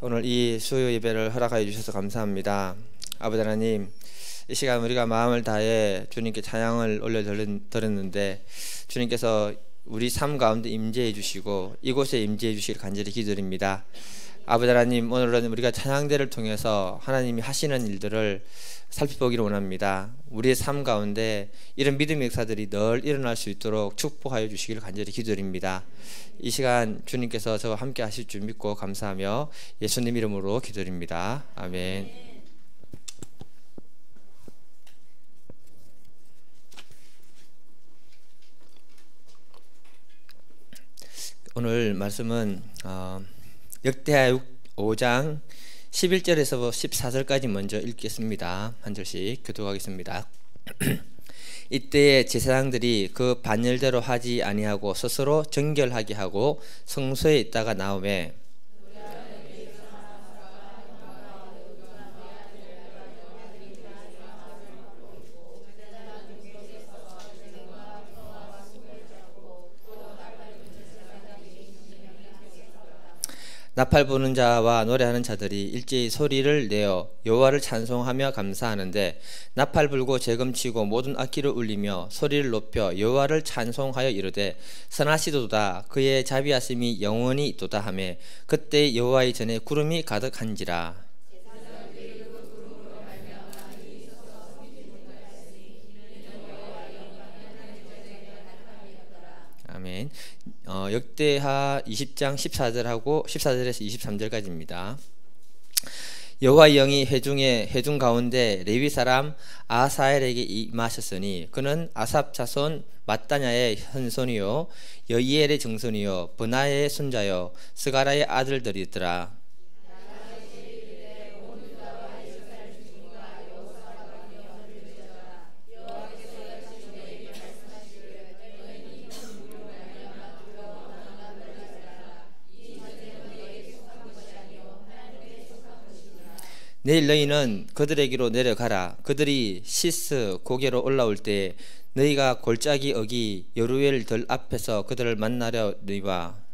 오늘 이 수요 예배를 허락하여 주셔서 감사합니다. 아버지 하나님, 이 시간 우리가 마음을 다해 주님께 찬양을 올려드렸는데 주님께서 우리 삶 가운데 임재해 주시고 이곳에 임재해 주시길 간절히 기도드립니다. 아버지 하나님, 오늘은 우리가 찬양대를 통해서 하나님이 하시는 일들을 살펴보기를 원합니다. 우리의 삶 가운데 이런 믿음의 역사들이 늘 일어날 수 있도록 축복하여 주시기를 간절히 기도드립니다. 이 시간 주님께서 저와 함께 하실 줄 믿고 감사하며 예수님 이름으로 기도드립니다. 아멘. 오늘 말씀은 역대하 5장 11절에서 14절까지 먼저 읽겠습니다. 한 절씩 교독하겠습니다. 이때에 제사장들이 그 반열대로 하지 아니하고 스스로 정결하게 하고 성소에 있다가 나오매 나팔 부는 자와 노래하는 자들이 일제히 소리를 내어 여호와를 찬송하며 감사하는데 나팔 불고 재금치고 모든 악기를 울리며 소리를 높여 여호와를 찬송하여 이르되 선하시도다 그의 자비하심이 영원히 있도다 하매 그때 여호와의 전에 구름이 가득한지라. 아멘. 역대하 20장 14절하고 14절에서 23절까지입니다. 여호와의 영이 회중 가운데 레위 사람 아사엘에게 임하셨으니 그는 아삽 자손 마따냐의 현손이요 여이엘의 증손이요 브나의 손자요 스가라의 아들들이더라. 내일 너희는 그들에게로 내려가라. 그들이 시스 고개로 올라올 때 너희가 골짜기 어기 여루엘 들 앞에서 그들을 만나려 너희와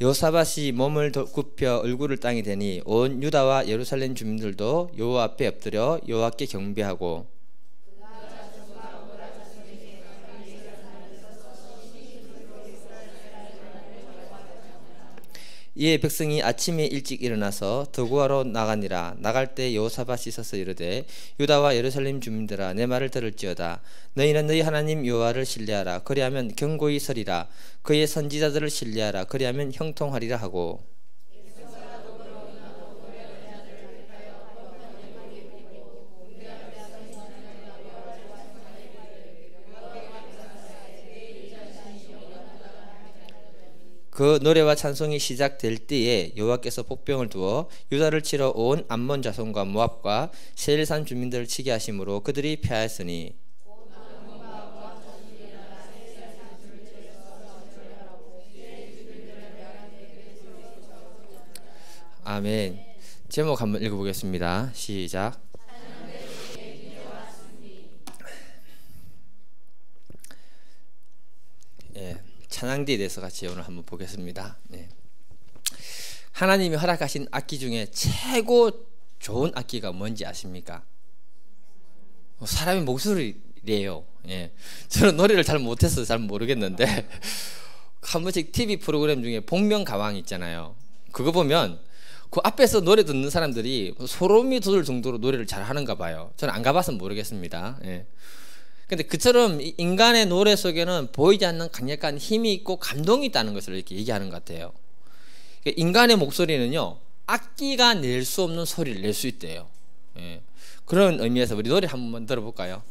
여호사밧이 몸을 굽혀 얼굴을 땅에 대니 온 유다와 예루살렘 주민들도 여호와 앞에 엎드려 여호와께 경배하고 이에 백성이 아침에 일찍 일어나서 더구하러 나가니라. 나갈 때 여호사밧이 서서 이르되 유다와 예루살렘 주민들아 내 말을 들을지어다. 너희는 너희 하나님 여호와를 신뢰하라. 그리하면 견고히 서리라. 그의 선지자들을 신뢰하라. 그리하면 형통하리라 하고 그 노래와 찬송이 시작될 때에 여호와께서 복병을 두어 유다를 치러 온 암몬 자손과 모압과 세일산 주민들을 치게 하심으로 그들이 패하였으니 아멘. 제목 한번 읽어보겠습니다. 시작. 찬양대에 대해서 같이 오늘 한번 보겠습니다. 하나님이 허락하신 악기 중에 최고 좋은 악기가 뭔지 아십니까? 사람의 목소리래요. 저는 노래를 잘 못해서 잘 모르겠는데 한 번씩 TV 프로그램 중에 복면가왕 있잖아요. 그거 보면 그 앞에서 노래 듣는 사람들이 소름이 돋을 정도로 노래를 잘 하는가 봐요. 저는 안 가봐서 모르겠습니다. 근데 그처럼 인간의 노래 속에는 보이지 않는 강력한 힘이 있고 감동이 있다는 것을 이렇게 얘기하는 것 같아요. 인간의 목소리는요 악기가 낼 수 없는 소리를 낼 수 있대요. 그런 의미에서 우리 노래 한번 들어볼까요?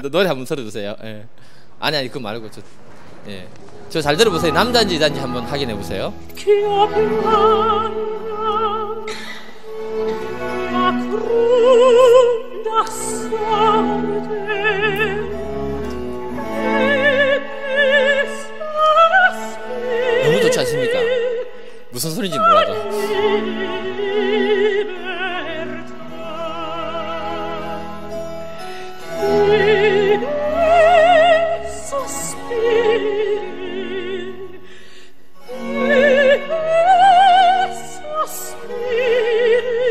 노래 한번 들어주세요. 아니 그거 말고 저 잘 들어보세요. 남자인지 여자인지 한번 확인해 보세요. 너무 좋지 않습니까? 무슨 소리인지 몰라도.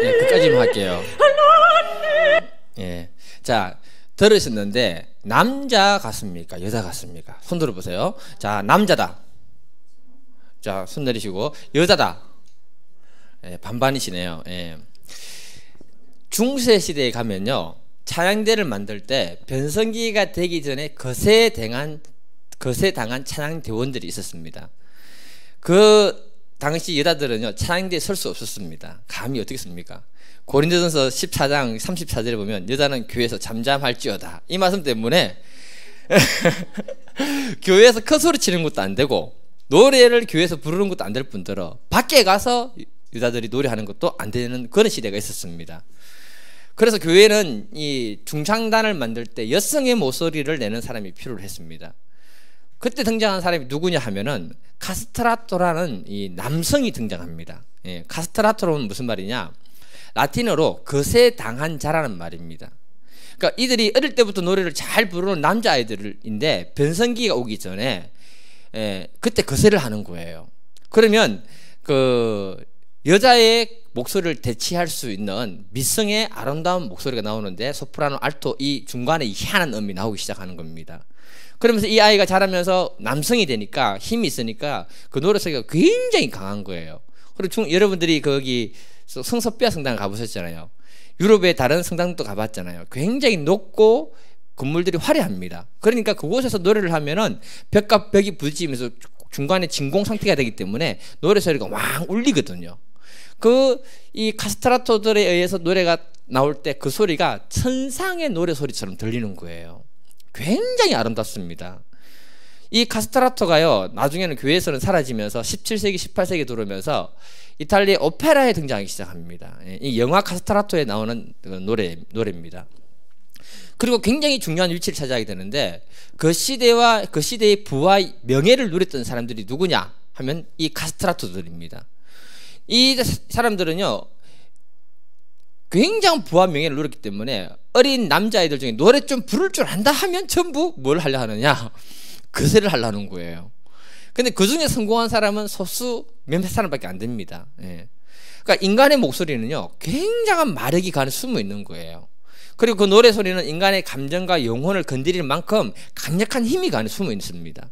네, 끝까지만 할게요. 예. 자, 들으셨는데 남자 같습니까? 여자 같습니까? 손 들어보세요. 자, 남자다. 자, 손 내리시고. 여자다. 예, 반반이시네요. 예. 중세 시대에 가면요, 찬양대를 만들 때 변성기가 되기 전에 거세당한 찬양대원들이 있었습니다. 그 당시 여자들은요, 찬양대에 설 수 없었습니다. 감히 어떻게 씁니까? 고린도전서 14장 34절에 보면 여자는 교회에서 잠잠할지어다, 이 말씀 때문에 교회에서 큰 소리 치는 것도 안 되고 노래를 교회에서 부르는 것도 안 될 뿐더러 밖에 가서 여자들이 노래하는 것도 안 되는 그런 시대가 있었습니다. 그래서 교회는 이 중창단을 만들 때 여성의 목소리를 내는 사람이 필요로 했습니다. 그때 등장한 사람이 누구냐 하면은 카스트라토라는 이 남성이 등장합니다. 예, 카스트라토는 무슨 말이냐? 라틴어로 거세당한 자라는 말입니다. 그러니까 이들이 어릴 때부터 노래를 잘 부르는 남자아이들인데 변성기가 오기 전에 그때 거세를 하는 거예요. 그러면 그 여자의 목소리를 대체할 수 있는 미성의 아름다운 목소리가 나오는데 소프라노, 알토, 이 중간에 희한한 음이 나오기 시작하는 겁니다. 그러면서 이 아이가 자라면서 남성이 되니까 힘이 있으니까 그 노래 소리가 굉장히 강한 거예요. 그리고 여러분들이 거기 성소피아 성당 가보셨잖아요. 유럽의 다른 성당도 가봤잖아요. 굉장히 높고 건물들이 화려합니다. 그러니까 그곳에서 노래를 하면은 벽과 벽이 부딪히면서 중간에 진공 상태가 되기 때문에 노래 소리가 왕 울리거든요. 이 카스트라토들에 의해서 노래가 나올 때 그 소리가 천상의 노래 소리처럼 들리는 거예요. 굉장히 아름답습니다. 이 카스트라토가요, 나중에는 교회에서는 사라지면서 17세기, 18세기 들어오면서 이탈리아 오페라에 등장하기 시작합니다. 이 영화 카스트라토에 나오는 노래입니다. 그리고 굉장히 중요한 위치를 차지하게 되는데 그 시대와 그 시대의 부와 명예를 누렸던 사람들이 누구냐 하면 이 카스트라토들입니다. 이 사람들은요, 굉장한 부와 명예를 누렸기 때문에 어린 남자아이들 중에 노래 좀 부를 줄 안다 하면 전부 뭘 하려 하느냐? 거세를 하려는 거예요. 근데 그 중에 성공한 사람은 소수 몇몇 사람밖에 안 됩니다. 예. 그러니까 인간의 목소리는요, 굉장한 마력이 가는 숨어 있는 거예요. 그리고 그 노래 소리는 인간의 감정과 영혼을 건드리는 만큼 강력한 힘이 가는 숨어 있습니다.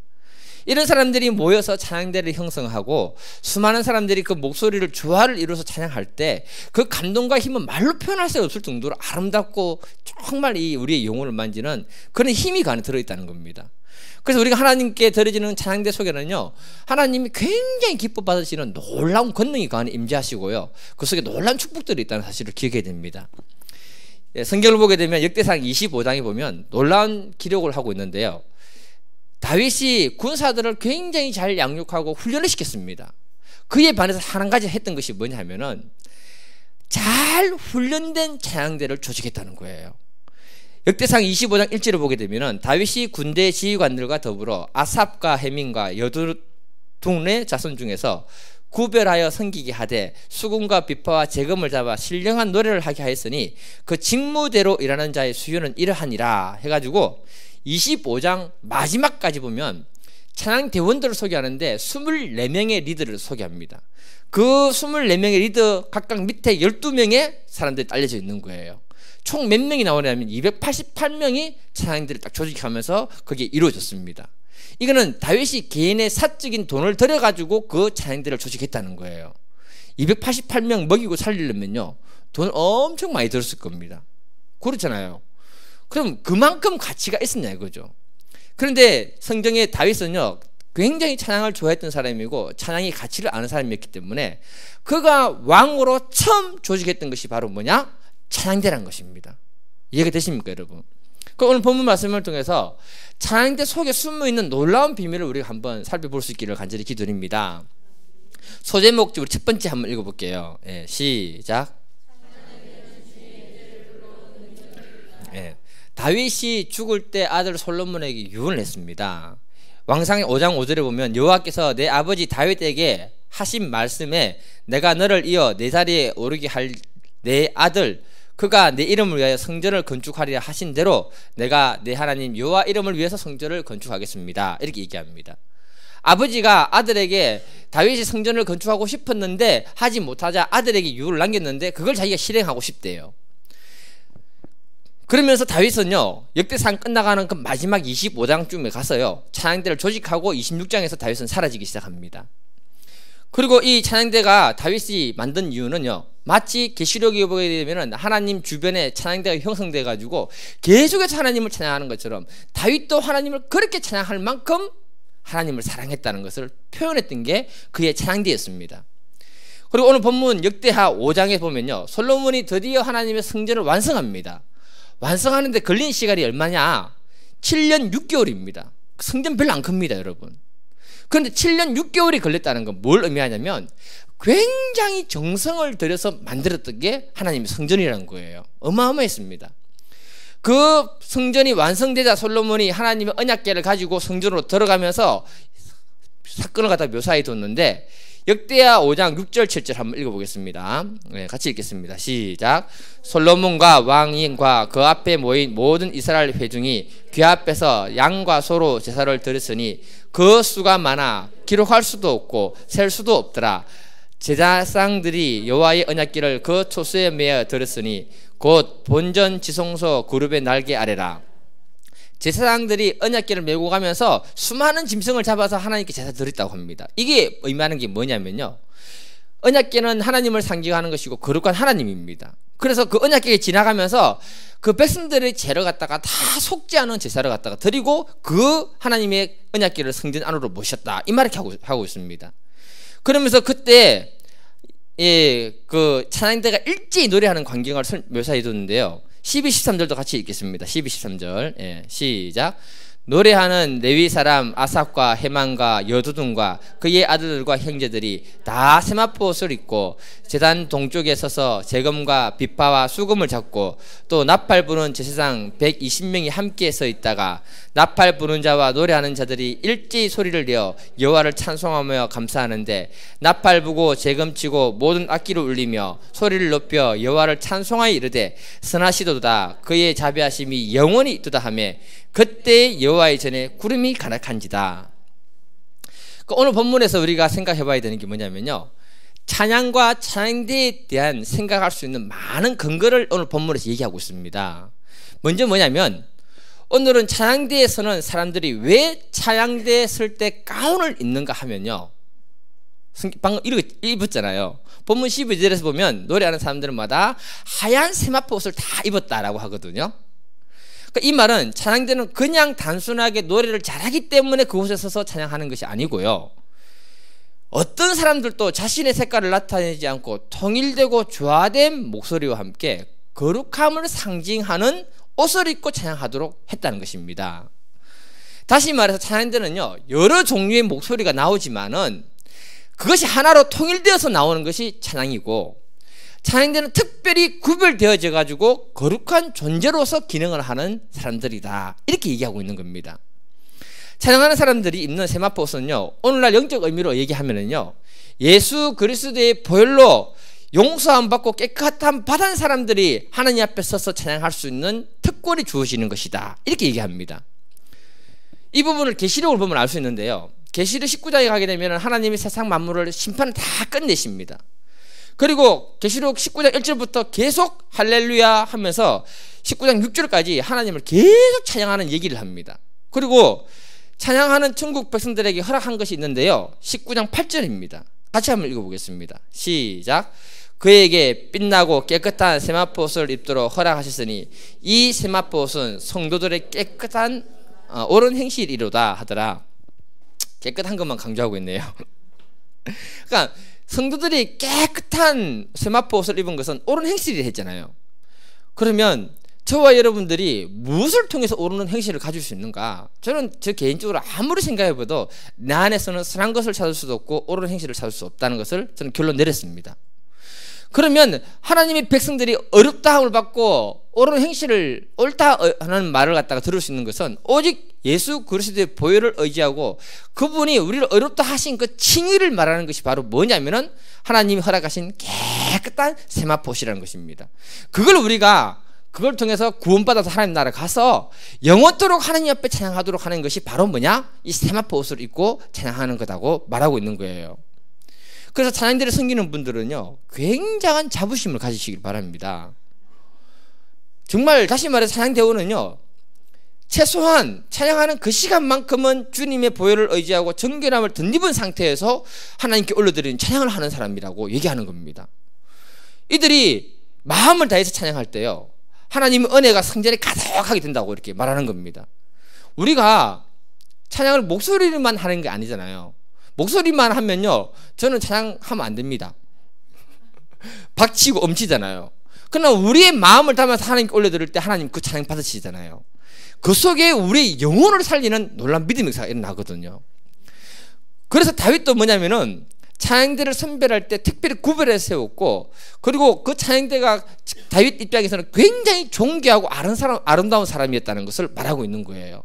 이런 사람들이 모여서 찬양대를 형성하고 수많은 사람들이 그 목소리를 조화를 이루어서 찬양할 때 그 감동과 힘은 말로 표현할 수 없을 정도로 아름답고 정말 우리의 영혼을 만지는 그런 힘이 가는 들어있다는 겁니다. 그래서 우리가 하나님께 드려지는 찬양대 속에는요, 하나님이 굉장히 기뻐 받으시는 놀라운 권능이 가는 임재하시고요, 그 속에 놀라운 축복들이 있다는 사실을 기억해야 됩니다. 성경을 보게 되면 역대상 25장에 보면 놀라운 기록을 하고 있는데요, 다윗이 군사들을 굉장히 잘 양육하고 훈련을 시켰습니다. 그에 반해서 한 가지 했던 것이 뭐냐 하면은 잘 훈련된 찬양대를 조직했다는 거예요. 역대상 25장 1절을 보게 되면은 다윗이 군대 지휘관들과 더불어 아삽과 헤민과 여두둔의 자손 중에서 구별하여 섬기게 하되 수금과 비파와 재금을 잡아 신령한 노래를 하게 하였으니 그 직무대로 일하는 자의 수요는 이러하니라 해가지고 25장 마지막까지 보면 찬양 대원들을 소개하는데 24명의 리더를 소개합니다. 그 24명의 리더 각각 밑에 12명의 사람들이 알려져 있는 거예요. 총 몇 명이 나오냐면 288명이 찬양들을 딱 조직하면서 그게 이루어졌습니다. 이거는 다윗이 개인의 사적인 돈을 들여가지고 그 찬양들을 조직했다는 거예요. 288명 먹이고 살리려면요, 돈 엄청 많이 들었을 겁니다. 그렇잖아요. 그럼 그만큼 가치가 있었냐 이거죠. 그런데 성경에 다윗은요, 굉장히 찬양을 좋아했던 사람이고 찬양의 가치를 아는 사람이었기 때문에 그가 왕으로 처음 조직했던 것이 바로 뭐냐? 찬양대라는 것입니다. 이해가 되십니까 여러분? 오늘 본문 말씀을 통해서 찬양대 속에 숨어있는 놀라운 비밀을 우리가 한번 살펴볼 수 있기를 간절히 기도드립니다. 소제목 우리 첫 번째 한번 읽어볼게요. 예, 시작. 예, 다윗이 죽을 때 아들 솔로몬에게 유언을 했습니다. 왕상 5장 5절에 보면 여호와께서 내 아버지 다윗에게 하신 말씀에 내가 너를 이어 내 자리에 오르게 할 내 아들 그가 내 이름을 위하여 성전을 건축하리라 하신 대로 내가 내 하나님 여호와 이름을 위해서 성전을 건축하겠습니다. 이렇게 얘기합니다. 아버지가 아들에게 다윗이 성전을 건축하고 싶었는데 하지 못하자 아들에게 유언을 남겼는데 그걸 자기가 실행하고 싶대요. 그러면서 다윗은요 역대상 끝나가는 그 마지막 25장쯤에 가서요 찬양대를 조직하고 26장에서 다윗은 사라지기 시작합니다. 그리고 이 찬양대가 다윗이 만든 이유는요 마치 계시록에 보게 되면 하나님 주변에 찬양대가 형성돼 가지고 계속해서 하나님을 찬양하는 것처럼 다윗도 하나님을 그렇게 찬양할 만큼 하나님을 사랑했다는 것을 표현했던 게 그의 찬양대였습니다. 그리고 오늘 본문 역대하 5장에 보면요 솔로몬이 드디어 하나님의 성전을 완성합니다. 완성하는데 걸린 시간이 얼마냐? 7년 6개월입니다. 성전 별로 안 큽니다, 여러분. 그런데 7년 6개월이 걸렸다는 건 뭘 의미하냐면 굉장히 정성을 들여서 만들었던 게 하나님의 성전이라는 거예요. 어마어마했습니다. 그 성전이 완성되자 솔로몬이 하나님의 언약궤를 가지고 성전으로 들어가면서 사건을 갖다 묘사해 뒀는데 역대하 5장 6절 7절 한번 읽어보겠습니다. 네, 같이 읽겠습니다. 시작. 솔로몬과 왕인과 그 앞에 모인 모든 이스라엘 회중이 귀 앞에서 양과 소로 제사를 드렸으니 그 수가 많아 기록할 수도 없고 셀 수도 없더라. 제사장들이 여호와의 언약궤를 그 초수에 매어 드렸으니 곧 본전 지성소 그룹의 날개 아래라. 제사장들이 언약궤를 메고 가면서 수많은 짐승을 잡아서 하나님께 제사 드렸다고 합니다. 이게 의미하는 게 뭐냐면요 언약궤는 하나님을 상징하는 것이고 거룩한 하나님입니다. 그래서 그 언약궤에 지나가면서 그 백성들의 죄를 갖다가 다 속지 않은 제사를 갖다가 드리고 그 하나님의 언약궤를 성전 안으로 모셨다 이 말을 하고 있습니다. 그러면서 그때 그 찬양대가 일제히 노래하는 광경을 묘사해 뒀는데요 12, 13절도 같이 읽겠습니다. 12, 13절 시작. 노래하는 레위 사람 아삽과 헤만과 여두둔과 그의 아들들과 형제들이 다 세마포 옷을 입고 제단 동쪽에 서서 재금과 비파와 수금을 잡고 또 나팔 부는 제사장 120명이 함께 서 있다가 나팔 부는 자와 노래하는 자들이 일제히 소리를 내어 여호와를 찬송하며 감사하는데 나팔 부고 재금 치고 모든 악기를 울리며 소리를 높여 여호와를 찬송하여 이르되 선하시도다 그의 자비하심이 영원히 있도다 하며 그때 여호와의 전에 구름이 가득한지다. 오늘 본문에서 우리가 생각해 봐야 되는 게 뭐냐면요 찬양과 찬양대에 대한 생각할 수 있는 많은 근거를 오늘 본문에서 얘기하고 있습니다. 먼저 뭐냐면 오늘은 찬양대에서는 사람들이 왜 찬양대에 설 때 가운을 입는가 하면요 방금 이렇게 입었잖아요. 본문 12절에서 보면 노래하는 사람들마다 하얀 세마포 옷을 다 입었다라고 하거든요. 이 말은 찬양대는 그냥 단순하게 노래를 잘하기 때문에 그곳에 서서 찬양하는 것이 아니고요 어떤 사람들도 자신의 색깔을 나타내지 않고 통일되고 조화된 목소리와 함께 거룩함을 상징하는 옷을 입고 찬양하도록 했다는 것입니다. 다시 말해서 찬양대는요 여러 종류의 목소리가 나오지만은 그것이 하나로 통일되어서 나오는 것이 찬양이고 찬양대는 특별히 구별되어져 가지고 거룩한 존재로서 기능을 하는 사람들이다 이렇게 얘기하고 있는 겁니다. 찬양하는 사람들이 입는 세마포 옷은요 오늘날 영적 의미로 얘기하면은요 예수 그리스도의 보혈로 용서함 받고 깨끗함 받은 사람들이 하나님 앞에 서서 찬양할 수 있는 특권이 주어지는 것이다 이렇게 얘기합니다. 이 부분을 계시록을 보면 알 수 있는데요 계시록 19장에 가게 되면 하나님이 세상 만물을 심판을 다 끝내십니다. 그리고 계시록 19장 1절부터 계속 할렐루야 하면서 19장 6절까지 하나님을 계속 찬양하는 얘기를 합니다. 그리고 찬양하는 천국 백성들에게 허락한 것이 있는데요 19장 8절입니다. 같이 한번 읽어보겠습니다. 시작. 그에게 빛나고 깨끗한 세마포 옷을 입도록 허락하셨으니 이 세마포 옷은 성도들의 깨끗한 옳은 행실이로다 하더라. 깨끗한 것만 강조하고 있네요. 그러니까 성도들이 깨끗한 세마포 옷을 입은 것은 옳은 행실이 했잖아요. 그러면 저와 여러분들이 무엇을 통해서 옳은 행실을 가질 수 있는가? 저는 저 개인적으로 아무리 생각해봐도 내 안에서는 선한 것을 찾을 수도 없고 옳은 행실을 찾을 수 없다는 것을 저는 결론 내렸습니다. 그러면 하나님의 백성들이 어렵다함을 받고 옳은 행실을 옳다 하는 말을 갖다가 들을 수 있는 것은 오직 예수 그리스도의 보혈을 의지하고 그분이 우리를 의롭다 하신 그 칭의를 말하는 것이 바로 뭐냐면은 하나님이 허락하신 깨끗한 세마포시라는 것입니다. 그걸 통해서 구원받아서 하나님 나라 가서 영원토록 하나님 앞에 찬양하도록 하는 것이 바로 뭐냐? 이 세마포 옷을 입고 찬양하는 거라고 말하고 있는 거예요. 그래서 찬양대를 섬기는 분들은요, 굉장한 자부심을 가지시길 바랍니다. 정말 다시 말해서 찬양대원은요, 최소한 찬양하는 그 시간만큼은 주님의 보혈을 의지하고 정결함을 덧입은 상태에서 하나님께 올려드리는 찬양을 하는 사람이라고 얘기하는 겁니다. 이들이 마음을 다해서 찬양할 때요, 하나님의 은혜가 성전에 가득하게 된다고 이렇게 말하는 겁니다. 우리가 찬양을 목소리로만 하는 게 아니잖아요. 목소리만 하면요, 저는 찬양하면 안 됩니다. 박치고 엄치잖아요. 그러나 우리의 마음을 담아서 하나님께 올려드릴 때 하나님 그 찬양 받으시잖아요. 그 속에 우리의 영혼을 살리는 놀라운 믿음의 역사가 일어나거든요. 그래서 다윗도 뭐냐면은 찬양대를 선별할 때 특별히 구별해서 세웠고, 그리고 그 찬양대가 다윗 입장에서는 굉장히 존귀하고 아름다운 사람이었다는 것을 말하고 있는 거예요.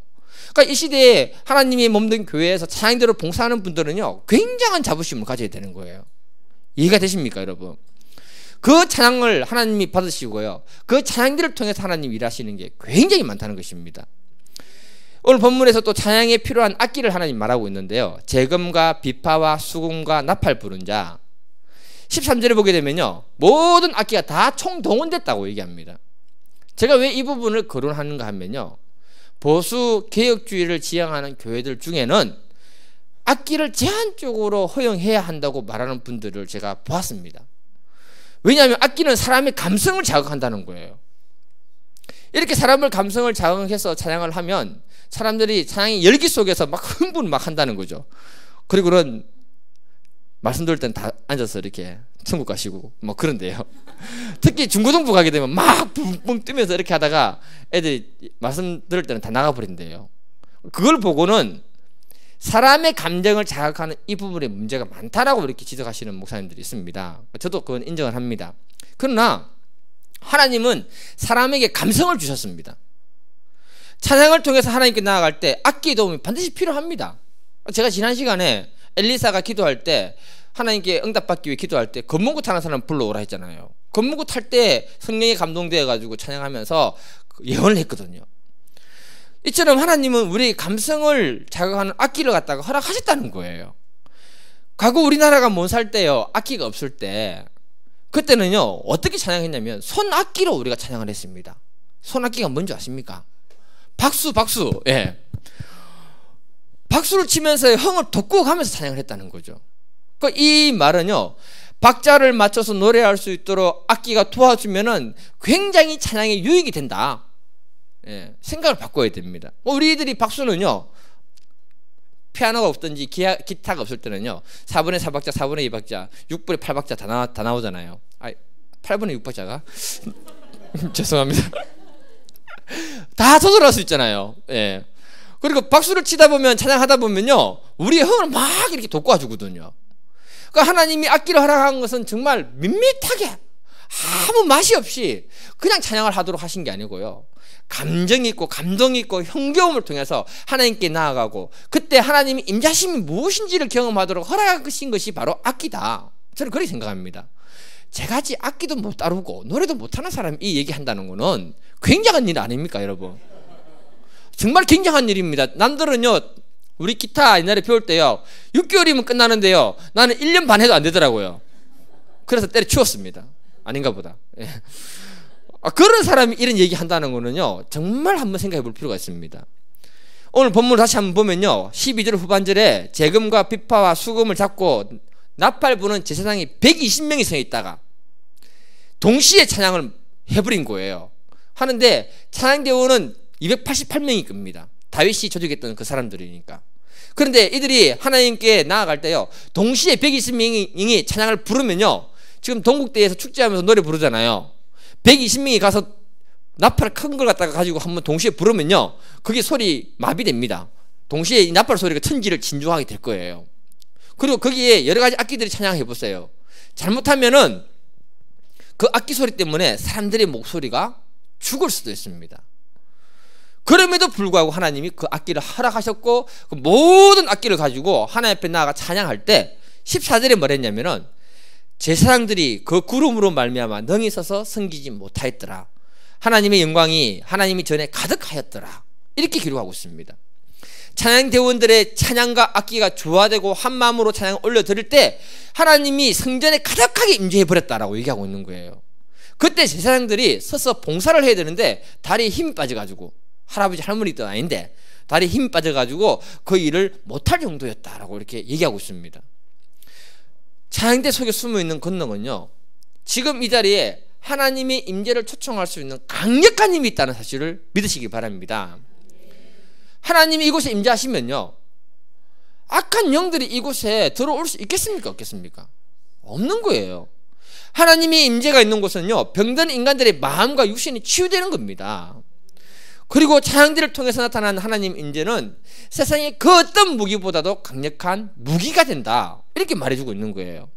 그러니까 이 시대에 하나님이 몸된 교회에서 찬양대로 봉사하는 분들은요, 굉장한 자부심을 가져야 되는 거예요. 이해가 되십니까, 여러분? 그 찬양을 하나님이 받으시고요, 그 찬양들을 통해서 하나님이 일하시는 게 굉장히 많다는 것입니다. 오늘 본문에서 또 찬양에 필요한 악기를 하나님 말하고 있는데요, 제금과 비파와 수금과 나팔 부른 자. 13절에 보게 되면요, 모든 악기가 다 총동원됐다고 얘기합니다. 제가 왜 이 부분을 거론하는가 하면요, 보수 개혁주의를 지향하는 교회들 중에는 악기를 제한적으로 허용해야 한다고 말하는 분들을 제가 보았습니다. 왜냐하면 악기는 사람의 감성을 자극한다는 거예요. 이렇게 사람을 감성을 자극해서 찬양을 하면 사람들이 찬양의 열기 속에서 막 흥분을 막 한다는 거죠. 그리고는 말씀 들을 땐 다 앉아서 이렇게 천국 가시고 뭐 그런데요. 특히 중고등부 가게 되면 막 붕붕 뜨면서 이렇게 하다가 애들이 말씀 들을 때는 다 나가버린대요. 그걸 보고는 사람의 감정을 자극하는 이 부분에 문제가 많다라고 이렇게 지적하시는 목사님들이 있습니다. 저도 그건 인정을 합니다. 그러나 하나님은 사람에게 감성을 주셨습니다. 찬양을 통해서 하나님께 나아갈 때 악기의 도움이 반드시 필요합니다. 제가 지난 시간에 엘리사가 기도할 때, 하나님께 응답받기 위해 기도할 때 검문고 타는 사람 불러오라 했잖아요. 검문고 탈 때 성령에 감동되어 가지고 찬양하면서 예언을 했거든요. 이처럼 하나님은 우리의 감성을 자극하는 악기를 갖다가 허락하셨다는 거예요. 과거 우리나라가 못 살 때요, 악기가 없을 때, 그때는요 어떻게 찬양했냐면 손악기로 우리가 찬양을 했습니다. 손악기가 뭔지 아십니까? 박수. 예. 박수를 치면서 흥을 돋고 가면서 찬양을 했다는 거죠. 그러니까 이 말은요, 박자를 맞춰서 노래할 수 있도록 악기가 도와주면은 굉장히 찬양에 유익이 된다. 예, 생각을 바꿔야 됩니다. 우리들이 박수는요, 피아노가 없든지 기타가 없을 때는요, 4분의 4박자, 4분의 2박자, 6분의 8박자 다 나오잖아요. 8분의 6박자가? 죄송합니다. 다 조절할 수 있잖아요. 예. 그리고 박수를 치다 보면, 찬양하다 보면요, 우리의 흥을 막 이렇게 돋궈 주거든요. 그러니까 하나님이 악기를 허락한 것은 정말 밋밋하게 아무 맛이 없이 그냥 찬양을 하도록 하신 게 아니고요, 감정 있고 감동 있고 흥겨움을 통해서 하나님께 나아가고, 그때 하나님이 임자심이 무엇인지를 경험하도록 허락하신 것이 바로 악기다. 저는 그렇게 생각합니다. 제같이 악기도 못 다루고 노래도 못하는 사람이 이 얘기한다는 거는 굉장한 일 아닙니까, 여러분? 정말 굉장한 일입니다. 남들은요, 우리 기타 옛날에 배울 때요, 6개월이면 끝나는데요, 나는 1년 반 해도 안 되더라고요. 그래서 때려치웠습니다. 아닌가 보다. 예. 그런 사람이 이런 얘기 한다는 거는요, 정말 한번 생각해 볼 필요가 있습니다. 오늘 본문을 다시 한번 보면요, 12절 후반절에 제금과 비파와 수금을 잡고 나팔 부는 제사장이 120명이 서 있다가 동시에 찬양을 해버린 거예요. 하는데 찬양대원은 288명이 겁니다. 다윗이 조직했던 그 사람들이니까. 그런데 이들이 하나님께 나아갈 때요, 동시에 120명이 찬양을 부르면요, 지금 동국대에서 축제하면서 노래 부르잖아요. 120명이 가서 나팔 큰 걸 갖다가 가지고 한번 동시에 부르면요, 그게 소리 마비됩니다. 동시에 이 나팔 소리가 천지를 진주하게 될 거예요. 그리고 거기에 여러 가지 악기들이 찬양해 보세요. 잘못하면은 그 악기 소리 때문에 사람들의 목소리가 죽을 수도 있습니다. 그럼에도 불구하고 하나님이 그 악기를 허락하셨고 그 모든 악기를 가지고 하나님 앞에 나아가 찬양할 때 14절에 뭐랬냐면은 제사장들이 그 구름으로 말미암아 능히 서서 섬기지 못하였더라. 하나님의 영광이 하나님이 전에 가득하였더라. 이렇게 기록하고 있습니다. 찬양대원들의 찬양과 악기가 조화되고 한 마음으로 찬양을 올려드릴 때 하나님이 성전에 가득하게 임재해버렸다라고 얘기하고 있는 거예요. 그때 제사장들이 서서 봉사를 해야 되는데 다리에 힘이 빠져가지고, 할아버지 할머니도 아닌데 다리에 힘이 빠져가지고 그 일을 못할 정도였다라고 이렇게 얘기하고 있습니다. 찬양대 속에 숨어있는 권능은요, 지금 이 자리에 하나님의 임재를 초청할 수 있는 강력한 힘이 있다는 사실을 믿으시기 바랍니다. 하나님이 이곳에 임재하시면요, 악한 영들이 이곳에 들어올 수 있겠습니까? 없겠습니까? 없는 거예요. 하나님의 임재가 있는 곳은요, 병든 인간들의 마음과 육신이 치유되는 겁니다. 그리고 찬양대를 통해서 나타난 하나님 임재는 세상의 그 어떤 무기보다도 강력한 무기가 된다, 이렇게 말해주고 있는 거예요.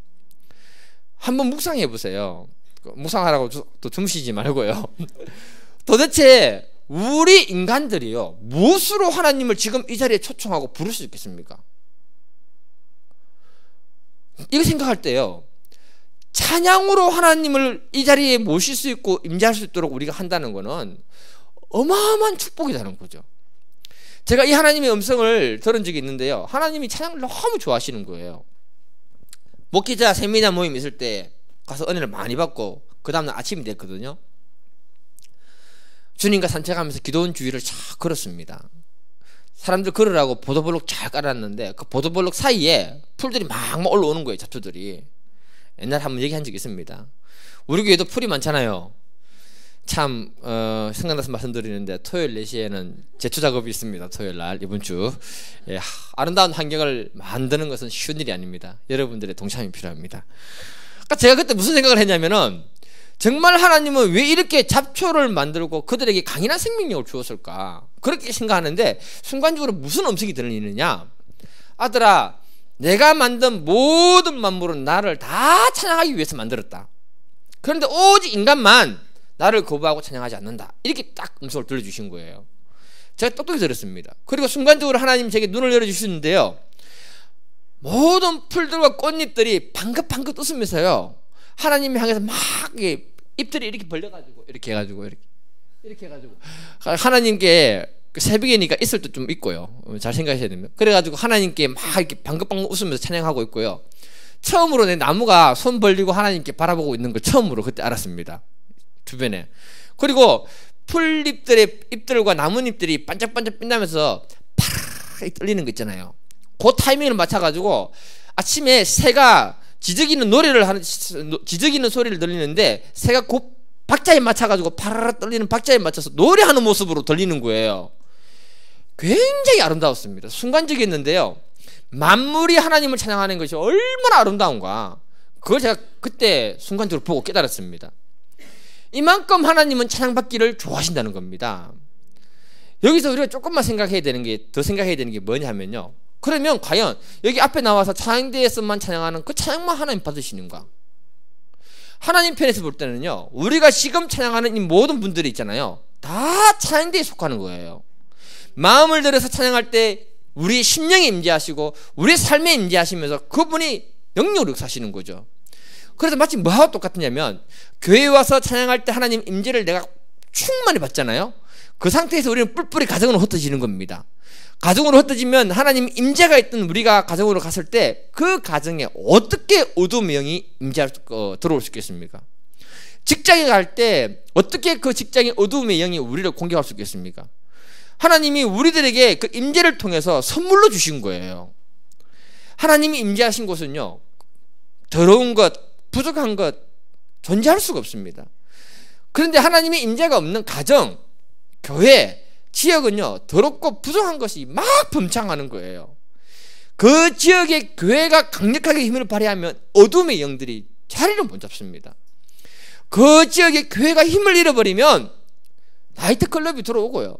한번 묵상해 보세요. 묵상하라고 또 주무시지 말고요. 도대체 우리 인간들이요, 무엇으로 하나님을 지금 이 자리에 초청하고 부를 수 있겠습니까? 이거 생각할 때요, 찬양으로 하나님을 이 자리에 모실 수 있고 임재할 수 있도록 우리가 한다는 것은 어마어마한 축복이라는 거죠. 제가 이 하나님의 음성을 들은 적이 있는데요, 하나님이 찬양을 너무 좋아하시는 거예요. 목회자 세미나 모임 있을 때 가서 은혜를 많이 받고 그 다음날 아침이 됐거든요. 주님과 산책하면서 기도원 주위를 쫙 걸었습니다. 사람들 걸으라고 보도블록 잘 깔았는데 그 보도블록 사이에 풀들이 막 올라오는 거예요. 잡초들이. 옛날에 한번 얘기한 적이 있습니다. 우리 교회도 풀이 많잖아요. 참 생각나서 말씀드리는데 토요일 4시에는 제초 작업이 있습니다. 토요일날 이번 주. 예, 아름다운 환경을 만드는 것은 쉬운 일이 아닙니다. 여러분들의 동참이 필요합니다. 그러니까 제가 그때 무슨 생각을 했냐면은, 정말 하나님은 왜 이렇게 잡초를 만들고 그들에게 강인한 생명력을 주었을까, 그렇게 생각하는데 순간적으로 무슨 음성이 들리느냐, 아들아 내가 만든 모든 만물은 나를 다 찬양하기 위해서 만들었다. 그런데 오직 인간만 나를 거부하고 찬양하지 않는다. 이렇게 딱 음성을 들려주신 거예요. 제가 똑똑히 들었습니다. 그리고 순간적으로 하나님 제게 눈을 열어주시는데요, 모든 풀들과 꽃잎들이 방긋방긋 웃으면서요, 하나님을 향해서 막 잎들이 이렇게 벌려가지고 이렇게 해가지고 이렇게 해가지고 하나님께 새벽이니까 있을 때 좀 있고요. 잘 생각하셔야 됩니다. 그래가지고 하나님께 막 이렇게 방긋방긋 웃으면서 찬양하고 있고요. 처음으로 내 나무가 손 벌리고 하나님께 바라보고 있는 걸 처음으로 그때 알았습니다. 주변에. 그리고 풀잎들의 잎들과 나뭇잎들이 반짝반짝 빛나면서 파랗게 떨리는 거 있잖아요. 그 타이밍을 맞춰가지고 아침에 새가 지저귀는 소리를 들리는데 새가 그 박자에 맞춰가지고 파라라 떨리는 박자에 맞춰서 노래하는 모습으로 들리는 거예요. 굉장히 아름다웠습니다. 순간적이었는데요, 만물이 하나님을 찬양하는 것이 얼마나 아름다운가, 그걸 제가 그때 순간적으로 보고 깨달았습니다. 이만큼 하나님은 찬양받기를 좋아하신다는 겁니다. 여기서 우리가 조금만 생각해야 되는 게, 더 생각해야 되는 게 뭐냐 하면요, 그러면 과연 여기 앞에 나와서 찬양대에서만 찬양하는 그 찬양만 하나님 받으시는가? 하나님 편에서 볼 때는요, 우리가 지금 찬양하는 이 모든 분들이 있잖아요, 다 찬양대에 속하는 거예요. 마음을 들여서 찬양할 때 우리 심령에 임재하시고 우리 삶에 임재하시면서 그분이 영역으로 역사하시는 거죠. 그래서 마치 뭐하고 똑같으냐면, 교회에 와서 찬양할 때 하나님 임재를 내가 충만히 받잖아요. 그 상태에서 우리는 뿔뿔이 가정으로 흩어지는 겁니다. 가정으로 흩어지면 하나님 임재가 있던 우리가 가정으로 갔을 때 그 가정에 어떻게 어두움의 영이 들어올 수 있겠습니까? 직장에 갈 때 어떻게 그 직장의 어두움의 영이 우리를 공격할 수 있겠습니까? 하나님이 우리들에게 그 임재를 통해서 선물로 주신 거예요. 하나님이 임재하신 곳은요, 더러운 것, 부족한 것 존재할 수가 없습니다. 그런데 하나님의 임재가 없는 가정, 교회, 지역은요, 더럽고 부족한 것이 막 범창하는 거예요. 그 지역의 교회가 강력하게 힘을 발휘하면 어둠의 영들이 자리를 못 잡습니다. 그 지역의 교회가 힘을 잃어버리면 나이트클럽이 들어오고요,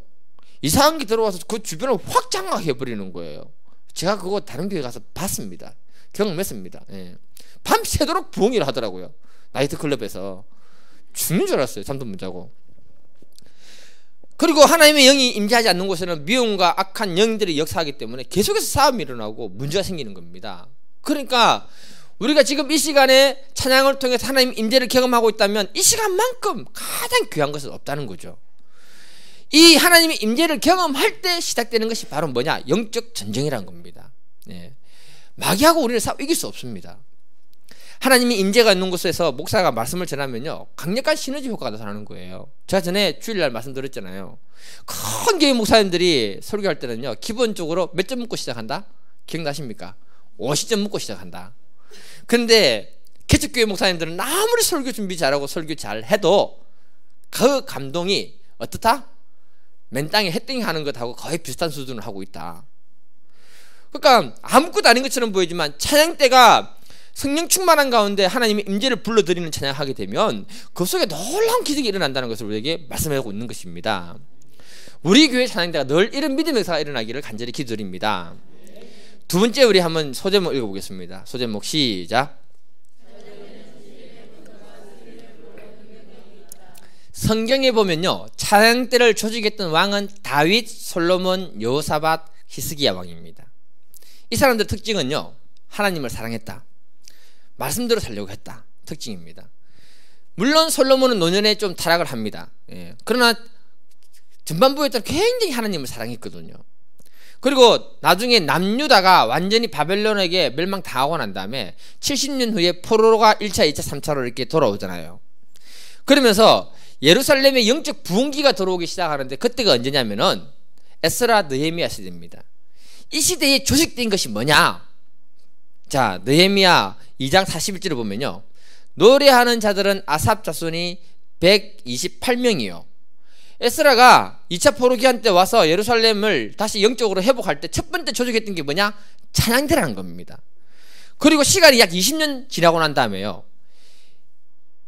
이상한 게 들어와서 그 주변을 확 장악해 버리는 거예요. 제가 그거 다른 교회 가서 봤습니다. 경험했습니다. 예. 밤새도록 부흥회를 하더라고요. 나이트클럽에서 죽는 줄 알았어요. 잠도 못 자고. 그리고 하나님의 영이 임재하지 않는 곳에는 미움과 악한 영들이 역사하기 때문에 계속해서 싸움이 일어나고 문제가 생기는 겁니다. 그러니까 우리가 지금 이 시간에 찬양을 통해서 하나님 임재를 경험하고 있다면 이 시간만큼 가장 귀한 것은 없다는 거죠. 이 하나님의 임재를 경험할 때 시작되는 것이 바로 뭐냐? 영적 전쟁이라는 겁니다. 네. 마귀하고 우리는 싸워 이길 수 없습니다. 하나님이 임재가 있는 곳에서 목사가 말씀을 전하면요, 강력한 시너지 효과가 나타나는 거예요. 제가 전에 주일날 말씀드렸잖아요. 큰 교회 목사님들이 설교할 때는요, 기본적으로 몇 점 묻고 시작한다? 기억나십니까? 50점 묻고 시작한다. 근데 개척교회 목사님들은 아무리 설교 준비 잘하고 설교 잘해도 그 감동이 어떻다? 맨 땅에 햇땡이 하는 것하고 거의 비슷한 수준을 하고 있다. 그러니까 아무것도 아닌 것처럼 보이지만 찬양 때가 성령 충만한 가운데 하나님의 임재를 불러드리는 찬양을 하게 되면 그 속에 놀라운 기적이 일어난다는 것을 우리에게 말씀하고 있는 것입니다. 우리 교회 찬양대가 늘 이런 믿음의 역사가 일어나기를 간절히 기도드립니다. 두 번째, 우리 한번 소제목 읽어보겠습니다. 소제목 시작. 성경에 보면요, 찬양대를 조직했던 왕은 다윗, 솔로몬, 여호사밧, 히스기야 왕입니다. 이 사람들의 특징은요, 하나님을 사랑했다, 말씀대로 살려고 했다, 특징입니다. 물론 솔로몬은 노년에 좀 타락을 합니다. 예. 그러나 전반부에 따라 굉장히 하나님을 사랑했거든요. 그리고 나중에 남유다가 완전히 바벨론에게 멸망당하고 난 다음에 70년 후에 포로가 1차, 2차, 3차로 이렇게 돌아오잖아요. 그러면서 예루살렘에 영적 부흥기가 들어오기 시작하는데, 그때가 언제냐면은 에스라, 느헤미야 시대입니다. 이 시대에 조직된 것이 뭐냐? 자, 느헤미야 2장 41절을 보면요, 노래하는 자들은 아삽 자손이 128명이요. 에스라가 2차 포로 기한 때 와서 예루살렘을 다시 영적으로 회복할 때 첫 번째 조직했던 게 뭐냐? 찬양대라는 겁니다. 그리고 시간이 약 20년 지나고 난 다음에요,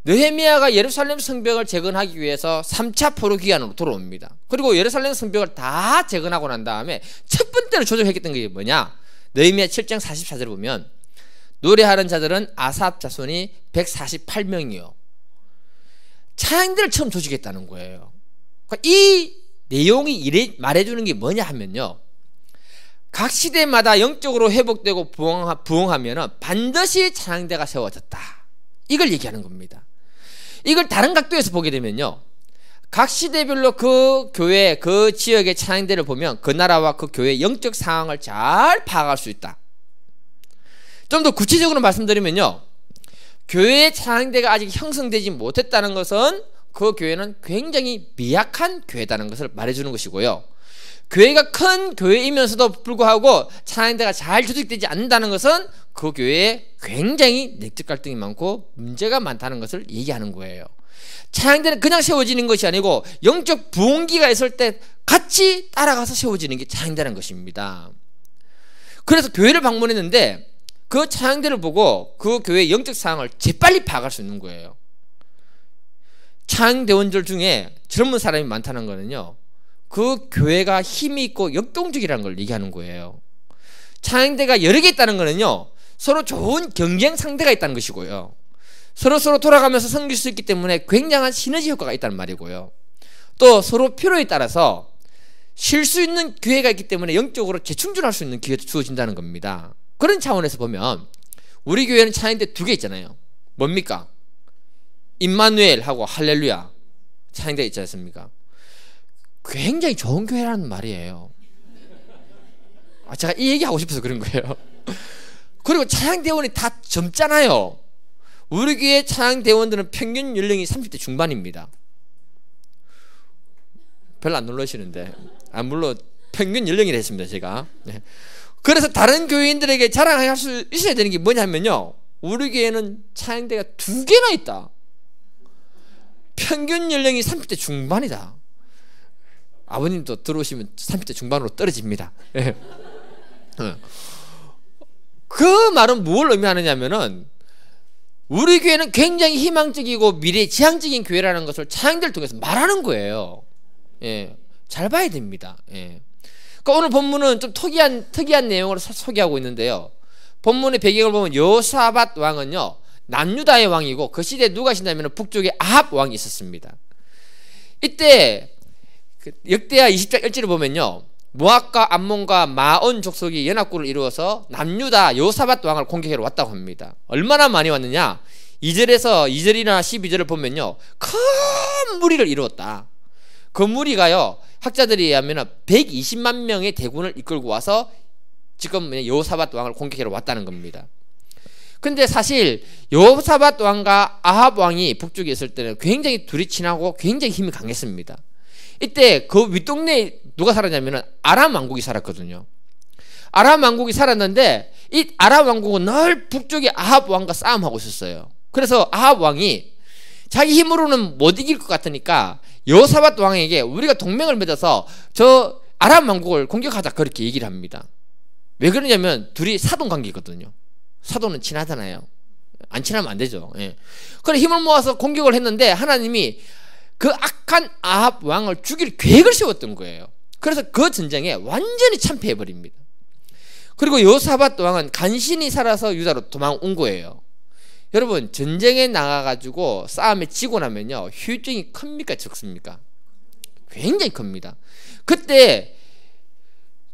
느헤미야가 예루살렘 성벽을 재건하기 위해서 3차 포로 기한으로 돌아옵니다. 그리고 예루살렘 성벽을 다 재건하고 난 다음에 첫 번째로 조직했던 게 뭐냐? 느헤미야 7장 44절을 보면 노래하는 자들은 아삽 자손이 148명이요. 찬양대를 처음 조직했다는 거예요. 그러니까 이 내용이 말해주는 게 뭐냐 하면요, 각 시대마다 영적으로 회복되고 부흥하면 반드시 찬양대가 세워졌다, 이걸 얘기하는 겁니다. 이걸 다른 각도에서 보게 되면요, 각 시대별로 그 교회, 그 지역의 찬양대를 보면 그 나라와 그 교회의 영적 상황을 잘 파악할 수 있다. 좀 더 구체적으로 말씀드리면요, 교회의 찬양대가 아직 형성되지 못했다는 것은 그 교회는 굉장히 미약한 교회다는 것을 말해주는 것이고요, 교회가 큰 교회이면서도 불구하고 찬양대가 잘 조직되지 않는다는 것은 그 교회에 굉장히 내적 갈등이 많고 문제가 많다는 것을 얘기하는 거예요. 찬양대는 그냥 세워지는 것이 아니고 영적 부흥기가 있을 때 같이 따라가서 세워지는 게 찬양대라는 것입니다. 그래서 교회를 방문했는데 그 찬양대를 보고 그 교회의 영적 상황을 재빨리 파악할 수 있는 거예요. 찬양대원들 중에 젊은 사람이 많다는 거는요, 그 교회가 힘이 있고 역동적이라는 걸 얘기하는 거예요. 찬양대가 여러 개 있다는 거는요, 서로 좋은 경쟁 상대가 있다는 것이고요, 서로 돌아가면서 섬길 수 있기 때문에 굉장한 시너지 효과가 있다는 말이고요, 또 서로 필요에 따라서 쉴 수 있는 기회가 있기 때문에 영적으로 재충전할 수 있는 기회도 주어진다는 겁니다. 그런 차원에서 보면 우리 교회는 찬양대 2개 있잖아요. 뭡니까? 임마누엘하고 할렐루야 찬양대 있지 않습니까? 굉장히 좋은 교회라는 말이에요. 제가 이 얘기하고 싶어서 그런 거예요. 그리고 찬양대원이 다 젊잖아요. 우리 교회 찬양대원들은 평균 연령이 30대 중반입니다. 별로 안 놀라시는데, 물론 평균 연령이 됐습니다, 제가. 네. 그래서 다른 교회인들에게 자랑할 수 있어야 되는 게 뭐냐면요, 우리 교회는 찬양대가 2개나 있다. 평균 연령이 30대 중반이다. 아버님도 들어오시면 30대 중반으로 떨어집니다. 네. 그 말은 뭘 의미하느냐면은 우리 교회는 굉장히 희망적이고 미래지향적인 교회라는 것을 찬양대를 통해서 말하는 거예요. 예, 잘 봐야 됩니다. 예. 그러니까 오늘 본문은 좀 특이한 내용으로 소개하고 있는데요, 본문의 배경을 보면 여호사밧 왕은요, 남유다의 왕이고 그 시대에 누가 계시냐면 북쪽에 아합 왕이 있었습니다. 이때 역대하 20장 1절을 보면요, 모압과 암몬과 마온 족속이 연합군을 이루어서 남유다 여호사밧 왕을 공격하러 왔다고 합니다. 얼마나 많이 왔느냐, 2절에서 2절이나 12절을 보면요, 큰 무리를 이루었다. 그 무리가요, 학자들에 의하면 120만 명의 대군을 이끌고 와서 지금 여호사밧 왕을 공격하러 왔다는 겁니다. 근데 사실 여호사밧 왕과 아합 왕이 북쪽에 있을 때는 굉장히 둘이 친하고 굉장히 힘이 강했습니다. 이때 그 윗동네에 누가 살았냐면 아람 왕국이 살았거든요. 아람 왕국이 살았는데 이 아람 왕국은 늘 북쪽에 아합 왕과 싸움하고 있었어요. 그래서 아합 왕이 자기 힘으로는 못 이길 것 같으니까 여호사밧 왕에게 우리가 동맹을 맺어서 저 아람 왕국을 공격하자, 그렇게 얘기를 합니다. 왜 그러냐면 둘이 사돈 관계거든요. 사돈은 친하잖아요. 안 친하면 안 되죠. 예. 그래 힘을 모아서 공격을 했는데 하나님이 그 악한 아합 왕을 죽일 계획을 세웠던 거예요. 그래서 그 전쟁에 완전히 참패해버립니다. 그리고 여호사밧 왕은 간신히 살아서 유다로 도망온 거예요. 여러분, 전쟁에 나가가지고 싸움에 지고 나면요, 효율적이 큽니까 적습니까? 굉장히 큽니다. 그때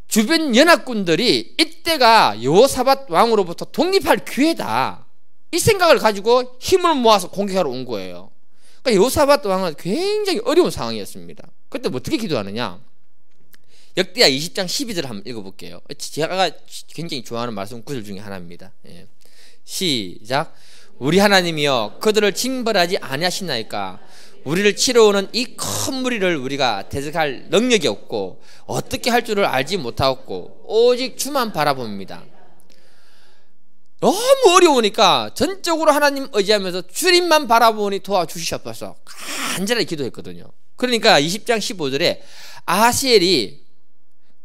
주변 연합군들이 이때가 여호사밧 왕으로부터 독립할 기회다, 이 생각을 가지고 힘을 모아서 공격하러 온 거예요. 그러니까 여호사밧 왕은 굉장히 어려운 상황이었습니다. 그때 뭐 어떻게 기도하느냐, 역대하 20장 12절을 한번 읽어볼게요. 제가 굉장히 좋아하는 말씀 구절 중에 하나입니다. 예. 시작. 우리 하나님이여, 그들을 징벌하지 아니하시나이까. 우리를 치러오는 이 큰 무리를 우리가 대적할 능력이 없고 어떻게 할 줄을 알지 못하였고 오직 주만 바라봅니다. 너무 어려우니까 전적으로 하나님 의지하면서 주님만 바라보니 도와주시옵소서 간절하게 기도했거든요. 그러니까 20장 15절에 아하시엘이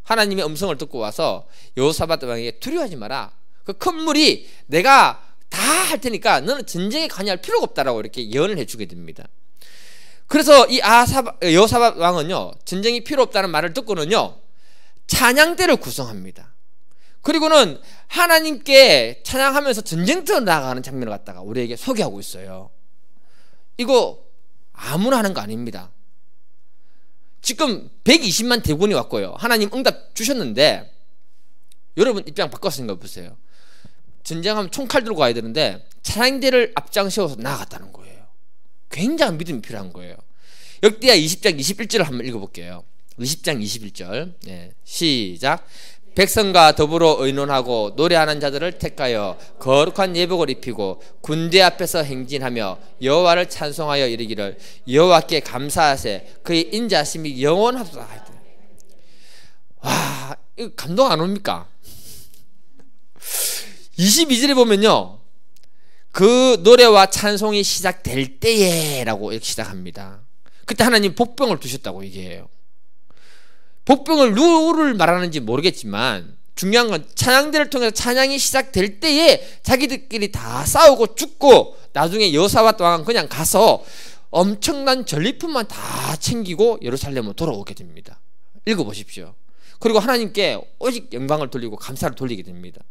하나님의 음성을 듣고 와서 여호사밧 왕에게 두려워하지 마라, 그 큰 물이 내가 다 할 테니까 너는 전쟁에 관여할 필요가 없다라고 이렇게 예언을 해주게 됩니다. 그래서 이 여호사밧 왕은요, 전쟁이 필요 없다는 말을 듣고는요, 찬양대를 구성합니다. 그리고는 하나님께 찬양하면서 전쟁터로 나아가는 장면을 갖다가 우리에게 소개하고 있어요. 이거 아무나 하는 거 아닙니다. 지금 120만 대군이 왔고요, 하나님 응답 주셨는데 여러분 입장 바꿔서 생각해 보세요. 전쟁하면 총칼 들고 가야 되는데 찬양대를 앞장 세워서 나아갔다는 거예요. 굉장한 믿음이 필요한 거예요. 역대하 20장 21절을 한번 읽어볼게요. 20장 21절. 네, 시작. 백성과 더불어 의논하고 노래하는 자들을 택하여 거룩한 예복을 입히고 군대 앞에서 행진하며 여호와를 찬송하여 이르기를 여호와께 감사하세, 그의 인자하심이 영원하소서. 와, 이거 감동 안 옵니까? 22절에 보면요, 그 노래와 찬송이 시작될 때에 라고 이렇게 시작합니다. 그때 하나님 복병을 두셨다고 얘기해요. 복병을 누구를 말하는지 모르겠지만 중요한 건 찬양대를 통해서 찬양이 시작될 때에 자기들끼리 다 싸우고 죽고 나중에 여호사밧 왕은 그냥 가서 엄청난 전리품만 다 챙기고 예루살렘으로 돌아오게 됩니다. 읽어보십시오. 그리고 하나님께 오직 영광을 돌리고 감사를 돌리게 됩니다.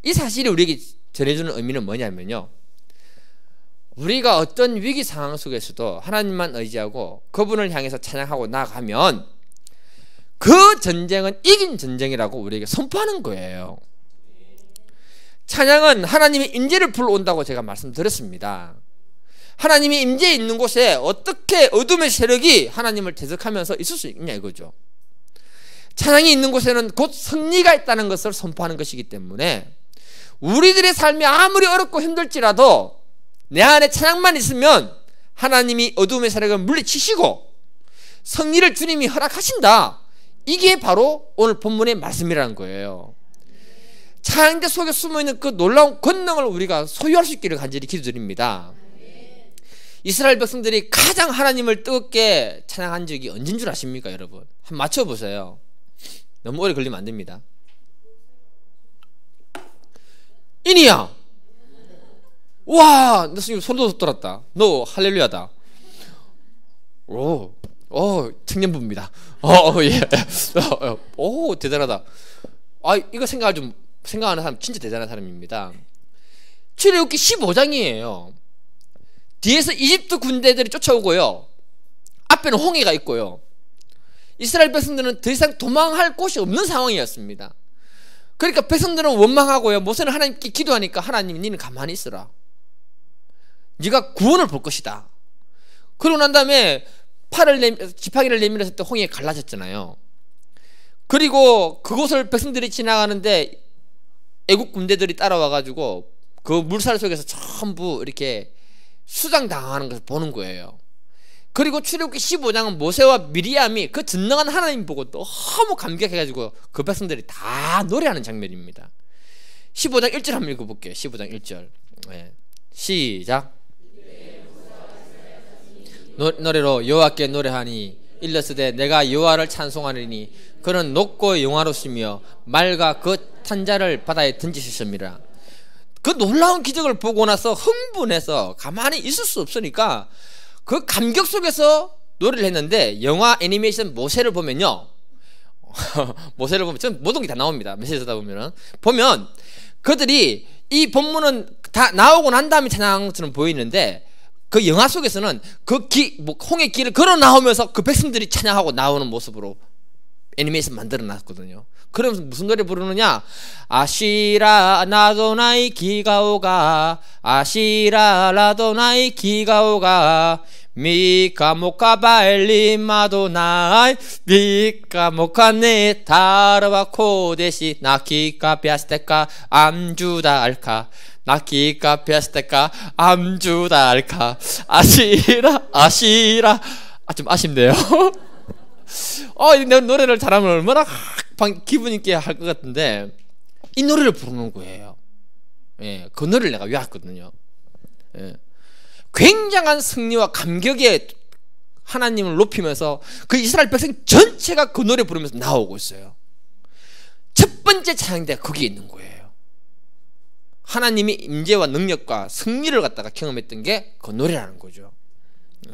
이 사실이 우리에게 전해주는 의미는 뭐냐면요, 우리가 어떤 위기 상황 속에서도 하나님만 의지하고 그분을 향해서 찬양하고 나가면 그 전쟁은 이긴 전쟁이라고 우리에게 선포하는 거예요. 찬양은 하나님의 임재를 불러온다고 제가 말씀드렸습니다. 하나님의 임재에 있는 곳에 어떻게 어둠의 세력이 하나님을 대적하면서 있을 수 있냐 이거죠. 찬양이 있는 곳에는 곧 승리가 있다는 것을 선포하는 것이기 때문에 우리들의 삶이 아무리 어렵고 힘들지라도 내 안에 찬양만 있으면 하나님이 어둠의 세력을 물리치시고 승리를 주님이 허락하신다. 이게 바로 오늘 본문의 말씀이라는 거예요. 찬양대 속에 숨어있는 그 놀라운 권능을 우리가 소유할 수 있기를 간절히 기도드립니다. 이스라엘 백성들이 가장 하나님을 뜨겁게 찬양한 적이 언제인 줄 아십니까 여러분? 한번 맞춰보세요. 너무 오래 걸리면 안 됩니다. 인이야, 와, 너 지금 소리도 돋았다. 너 할렐루야다. 오, 청년부입니다. 예. 오, 대단하다. 아, 이거 생각하는 사람 진짜 대단한 사람입니다. 출애굽기 15장이에요. 뒤에서 이집트 군대들이 쫓아오고요, 앞에는 홍해가 있고요, 이스라엘 백성들은 더 이상 도망할 곳이 없는 상황이었습니다. 그러니까 백성들은 원망하고요, 모세는 하나님께 기도하니까 하나님, 니는 가만히 있어라, 네가 구원을 볼 것이다. 그러고 난 다음에 지팡이를 내밀었을 때 홍해가 갈라졌잖아요. 그리고 그곳을 백성들이 지나가는데 애국 군대들이 따라와가지고 그 물살 속에서 전부 이렇게 수장당하는 것을 보는 거예요. 그리고 출애굽기 15장은 모세와 미리암이 그 전능한 하나님 보고 너무 감격해가지고 그 백성들이 다 노래하는 장면입니다. 15장 1절 한번 읽어볼게요. 15장 1절. 네. 시작. 노래로 여호와께 노래하니 일러스되 내가 여호와를 찬송하리니 그는 높고 영화로우시며 말과 그 탄자를 바다에 던지셨습니다. 그 놀라운 기적을 보고 나서 흥분해서 가만히 있을 수 없으니까 그 감격 속에서 노래를 했는데, 영화 애니메이션 모세를 보면요, 모세를 보면 전 모든 게 다 나옵니다. 메시지 쓰다 보면 그들이 이 본문은 다 나오고 난 다음에 찬양처럼 보이는데, 그 영화 속에서는 홍해 길을 걸어 나오면서 그 백성들이 찬양하고 나오는 모습으로 애니메이션 만들어 놨거든요. 그러면서 무슨 노래 부르느냐? 아시라 나도나이 기가오가, 아시라 나도나이 기가오가, 미카 모카 바엘리 마도나이, 미카 모카 네 다르와 코데시, 나키카 비아스테카 암주다 알카, 나키카 비아스테카 암주다 알카, 아시라. 좀 아쉽네요. 내 노래를 잘하면 얼마나 기분 있게 할 것 같은데, 이 노래를 부르는 거예요. 예, 그 노래를 내가 외웠거든요. 예. 굉장한 승리와 감격에 하나님을 높이면서 그 이스라엘 백성 전체가 그 노래 부르면서 나오고 있어요. 첫 번째 찬양대가 거기에 있는 거예요. 하나님이 임재와 능력과 승리를 갖다가 경험했던 게 그 노래라는 거죠. 예.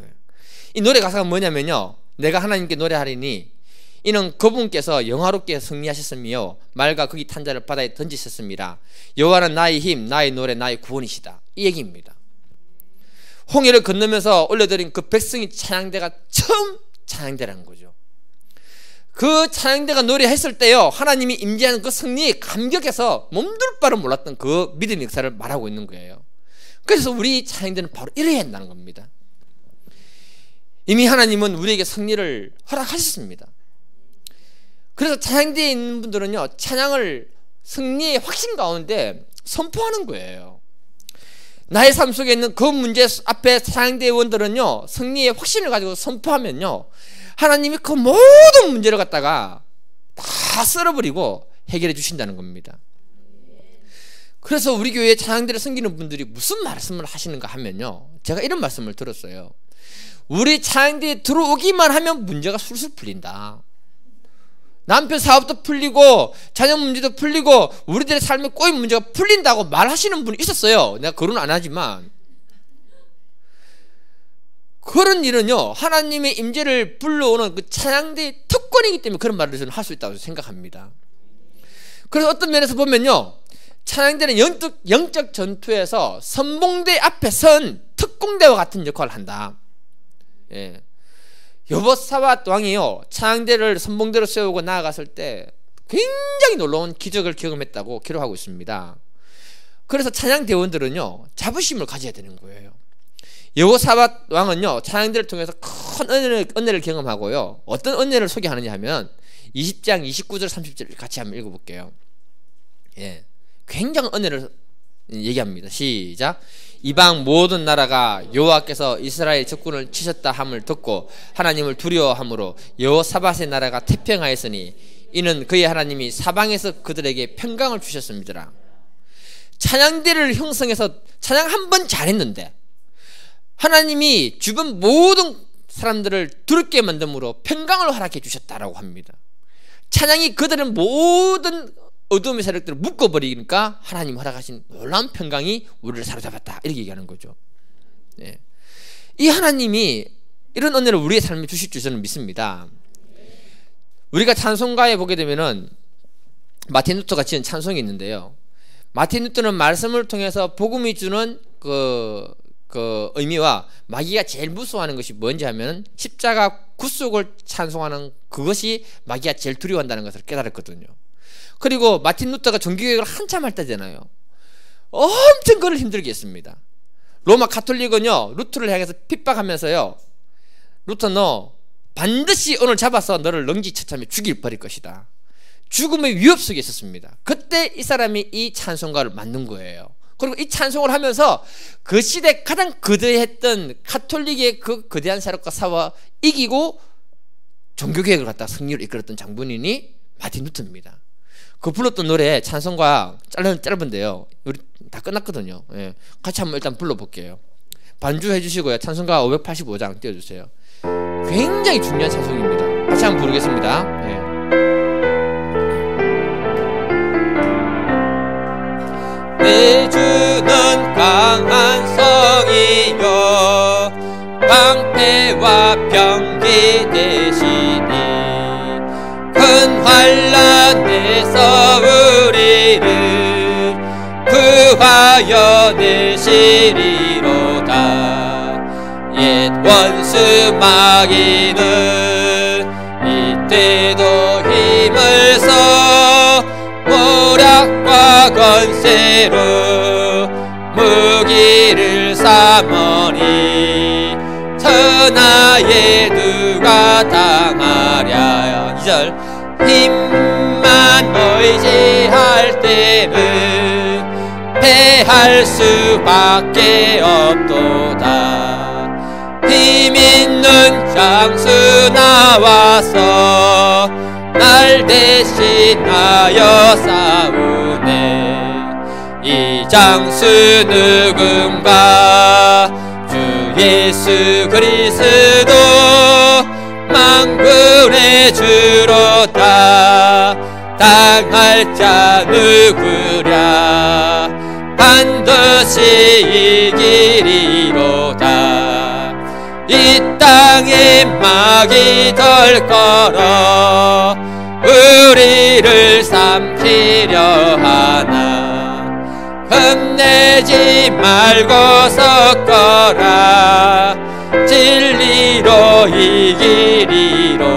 이 노래 가사가 뭐냐면요, 내가 하나님께 노래하리니 이는 그분께서 영화롭게 승리하셨으며 말과 거기 탄자를 바다에 던지셨습니다. 여호와는 나의 힘, 나의 노래, 나의 구원이시다. 이 얘기입니다. 홍해를 건너면서 올려드린 그 백성의 찬양대가 처음 찬양대라는 거죠. 그 찬양대가 노래했을 때요, 하나님이 임재하는 그 승리에 감격해서 몸둘 바를 몰랐던 그 믿음의 역사를 말하고 있는 거예요. 그래서 우리 찬양대는 바로 이래야 한다는 겁니다. 이미 하나님은 우리에게 승리를 허락하셨습니다. 그래서 찬양대에 있는 분들은요, 찬양을 승리의 확신 가운데 선포하는 거예요. 나의 삶 속에 있는 그 문제 앞에 찬양대 의원들은요, 승리의 확신을 가지고 선포하면요, 하나님이 그 모든 문제를 갖다가 다 쓸어버리고 해결해 주신다는 겁니다. 그래서 우리 교회에 찬양대를 섬기는 분들이 무슨 말씀을 하시는가 하면요, 제가 이런 말씀을 들었어요. 우리 찬양대에 들어오기만 하면 문제가 술술 풀린다. 남편 사업도 풀리고 자녀 문제도 풀리고 우리들의 삶에 꼬인 문제가 풀린다고 말하시는 분이 있었어요. 내가 거론 안 하지만, 그런 일은요, 하나님의 임재를 불러오는 그 찬양대의 특권이기 때문에 그런 말을 저는 할 수 있다고 생각합니다. 그래서 어떤 면에서 보면요, 찬양대는 영적 전투에서 선봉대 앞에 선 특공대와 같은 역할을 한다. 예. 여호사밧 왕이요, 찬양대를 선봉대로 세우고 나아갔을 때 굉장히 놀라운 기적을 경험했다고 기록하고 있습니다. 그래서 찬양대원들은요, 자부심을 가져야 되는 거예요. 여호사밧 왕은요, 찬양대를 통해서 큰 은혜를 경험하고요, 어떤 은혜를 소개하느냐 하면 20장 29절 30절 같이 한번 읽어볼게요. 예, 굉장한 은혜를 얘기합니다. 시작. 이방 모든 나라가 여호와께서 이스라엘 적군을 치셨다 함을 듣고 하나님을 두려워함으로 여호사밧의 나라가 태평하였으니 이는 그의 하나님이 사방에서 그들에게 평강을 주셨습니다. 찬양대를 형성해서 찬양 한 번 잘했는데 하나님이 주변 모든 사람들을 두렵게 만듦으로 평강을 허락해 주셨다라고 합니다. 찬양이 그들은 모든 어둠의 세력들을 묶어버리니까 하나님 허락하신 놀라운 평강이 우리를 사로잡았다, 이렇게 얘기하는 거죠. 네. 이 하나님이 이런 은혜를 우리의 삶에 주실 줄 저는 믿습니다. 우리가 찬송가에 보게 되면은 마틴 루터가 지은 찬송이 있는데요, 마틴 루터는 말씀을 통해서 복음이 주는 그 의미와 마귀가 제일 무서워하는 것이 뭔지 하면 십자가 구속을 찬송하는 그것이 마귀가 제일 두려워한다는 것을 깨달았거든요. 그리고 마틴 루터가 종교개혁을 한참 할 때잖아요. 엄청 그를 힘들게 했습니다. 로마 가톨릭은요, 루터를 향해서 핍박하면서요, 루터 너 반드시 오늘 잡아서 너를 능지처참에 죽일 것이다. 죽음의 위협 속에 있었습니다. 그때 이 사람이 이 찬송가를 만든 거예요. 그리고 이 찬송을 하면서 그 시대 가장 거대했던 가톨릭의 그 거대한 세력과 싸워 이기고 종교개혁을 갖다가 승리를 이끌었던 장본인이 마틴 루터입니다. 그 불렀던 노래 찬송가 짧은데요, 우리 다 끝났거든요. 예. 같이 한번 일단 불러볼게요. 반주해 주시고요, 찬송가 585장 띄워주세요. 굉장히 중요한 찬송입니다. 같이 한번 부르겠습니다. 예. 내 주는 강한 성이요 방패와 병기 되시니 큰 환난에서 우리를 구하여 내시리로다. 옛 원수 마귀는 이때도 힘을 써 모략과 권세로 무기를 삼으니 천하에 누가 당하랴. 2절 힘만 의지할 때는 패할 수밖에 없도다. 힘 있는 장수 나와서 날 대신하여 싸우네. 이 장수 누군가 주 예수 그리스도 만군의 주로다. 당할 자 누구랴 반드시 이기리로다. 이 땅에 막이 덜 걸어 우리를 삼키려 하나 겁내지 말고 섞어라. 진리로 이기리로다.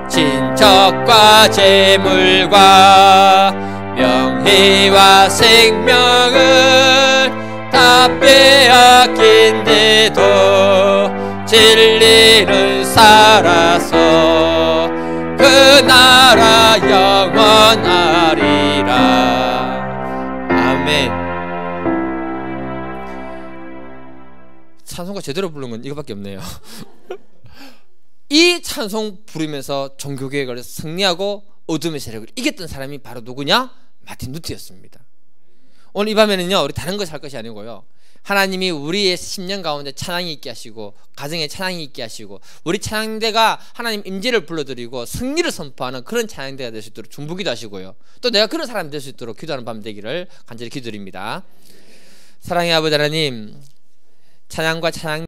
친척과 재물과 명예와 생명을 다 빼앗긴데도 진리는 살아서 그 나라 영원하리라. 아멘. 찬송가 제대로 부른 건 이거밖에 없네요. 이 찬송 부르면서 종교개혁을 승리하고 어둠의 세력을 이겼던 사람이 바로 누구냐? 마틴 루터였습니다. 오늘 이 밤에는요, 우리 다른 것을 할 것이 아니고요, 하나님이 우리의 심령 가운데 찬양이 있게 하시고 가정에 찬양이 있게 하시고 우리 찬양대가 하나님 임재를 불러드리고 승리를 선포하는 그런 찬양대가 될 수 있도록 중보기도 하시고요, 또 내가 그런 사람이 될 수 있도록 기도하는 밤 되기를 간절히 기도드립니다. 사랑의 아버지 하나님, 찬양과 찬양